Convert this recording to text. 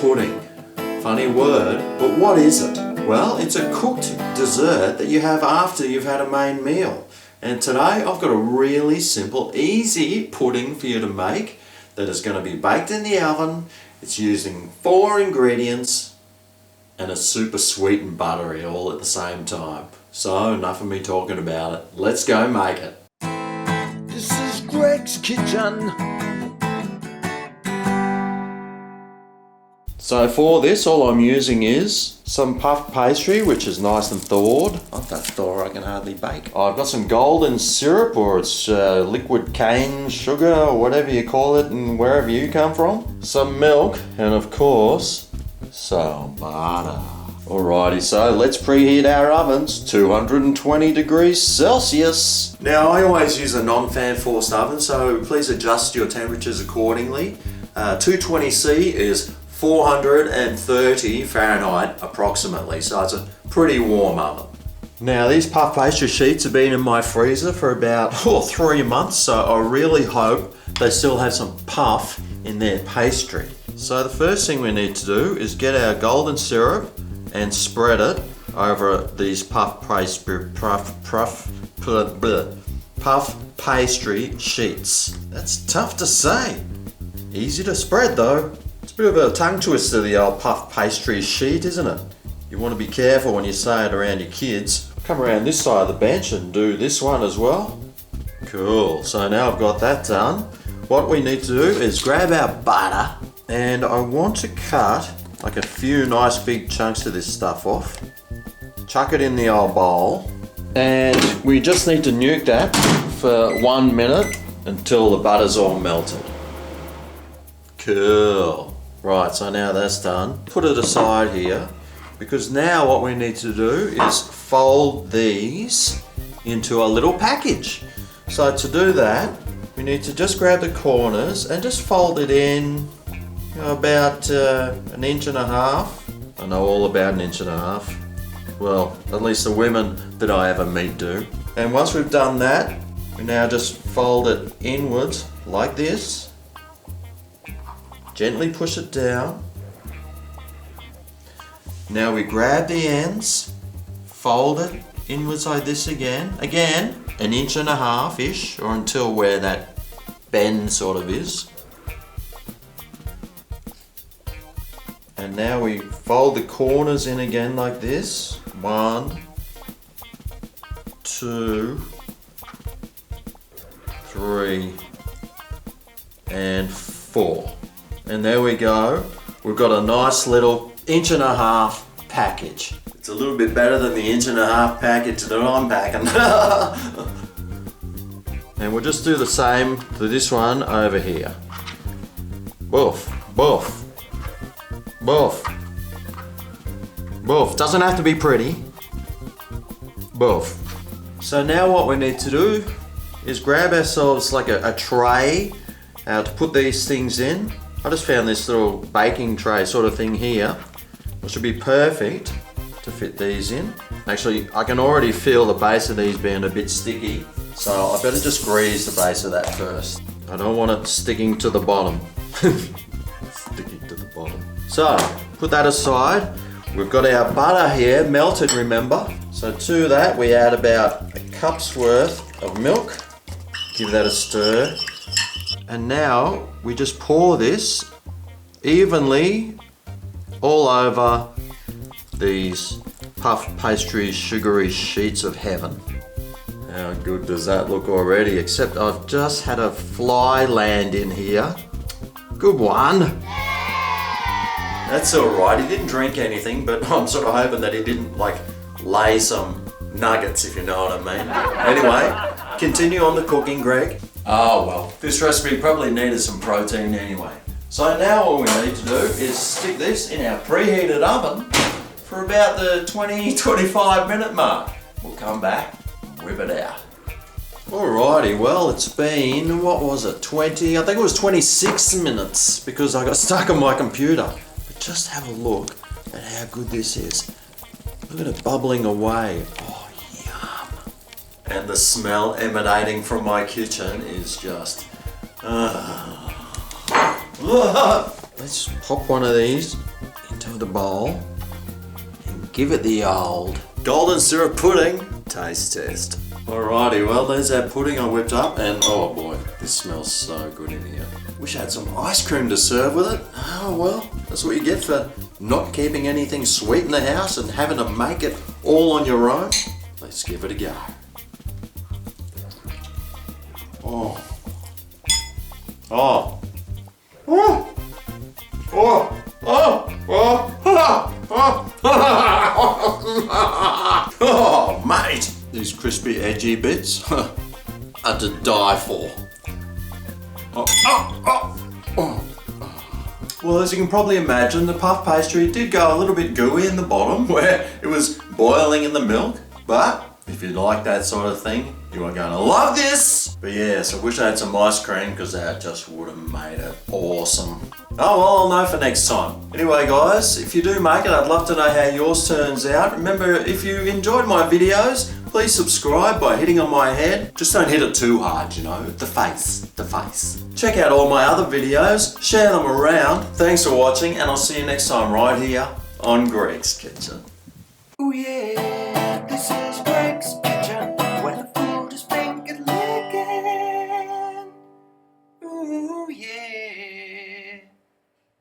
pudding. Funny word, but what is it? Well, it's a cooked dessert that you have after you've had a main meal. And today I've got a really simple, easy pudding for you to make that is going to be baked in the oven. It's using 4 ingredients and it's super sweet and buttery all at the same time. So enough of me talking about it. Let's go make it. This is Greg's kitchen. So for this, all I'm using is some puff pastry, which is nice and thawed. Not that thaw, I can hardly bake. I've got some golden syrup, or it's liquid cane sugar, or whatever you call it, and wherever you come from. Some milk, and of course, some butter. Alrighty, so let's preheat our ovens, 220 degrees Celsius. Now, I always use a non-fan forced oven, so please adjust your temperatures accordingly. 220C is 430 Fahrenheit approximately, so it's a pretty warm oven. Now these puff pastry sheets have been in my freezer for about 3 months, so I really hope they still have some puff in their pastry. So the first thing we need to do is get our golden syrup and spread it over these puff pastry sheets. That's tough to say. Easy to spread though. It's a bit of a tongue twister, the old puff pastry sheet, isn't it? You want to be careful when you say it around your kids. Come around this side of the bench and do this one as well. Cool, so now I've got that done. What we need to do is grab our butter, and I want to cut like a few nice big chunks of this stuff off. Chuck it in the old bowl, and we just need to nuke that for 1 minute until the butter's all melted. Cool. Right, so now that's done. Put it aside here, because now what we need to do is fold these into a little package. So to do that, we need to just grab the corners and just fold it in about 1.5 inches. I know all about 1.5 inches. Well, at least the women that I ever meet do. And once we've done that, we now just fold it inwards like this. Gently push it down. Now we grab the ends, fold it inwards like this again. Again, 1.5 inches-ish, or until where that bend sort of is. And now we fold the corners in again like this. 1, 2, 3, and 4. And there we go. We've got a nice little 1.5 inch package. It's a little bit better than the 1.5 inch package that I'm packing. And we'll just do the same to this one over here. Boof, boof, boof, boof. Doesn't have to be pretty. Boof. So now what we need to do is grab ourselves like a tray to put these things in. I just found this little baking tray sort of thing here, which would be perfect to fit these in. Actually, I can already feel the base of these being a bit sticky, so I better just grease the base of that first. I don't want it sticking to the bottom. Sticking to the bottom. So, put that aside. We've got our butter here, melted, remember? So to that, we add about a cup's worth of milk. Give that a stir. And now we just pour this evenly all over these puff pastry sugary sheets of heaven. How good does that look already? Except I've just had a fly land in here. Good one. That's alright, he didn't drink anything, but I'm sort of hoping that he didn't like lay some nuggets, if you know what I mean. Anyway, continue on the cooking, Greg. Oh well, this recipe probably needed some protein anyway. So now all we need to do is stick this in our preheated oven for about the 20-25 minute mark. We'll come back and whip it out. Alrighty, well it's been, what was it, I think it was 26 minutes because I got stuck on my computer. But just have a look at how good this is. Look at it bubbling away. Oh, yum. And the smell emanating from my kitchen is just... let's pop one of these into the bowl and give it the old golden syrup pudding taste test. Alrighty, well there's our pudding I whipped up, and oh boy, this smells so good in here. Wish I had some ice cream to serve with it. Oh well, that's what you get for not keeping anything sweet in the house and having to make it all on your own. Let's give it a go. Oh. Oh. Oh. Oh. Oh. Oh. Oh. Oh, mate. These crispy, edgy bits are to die for. Oh. Oh. Oh. Oh. Well, as you can probably imagine, the puff pastry did go a little bit gooey in the bottom where it was boiling in the milk. But if you like that sort of thing, you are going to love this. But yes, I wish I had some ice cream because that just would have made it awesome. Oh well, I'll know for next time. Anyway guys, if you do make it, I'd love to know how yours turns out. Remember, if you enjoyed my videos, please subscribe by hitting on my head. Just don't hit it too hard, you know, the face. Check out all my other videos, share them around. Thanks for watching, and I'll see you next time right here on Greg's Kitchen. Oh yeah, this is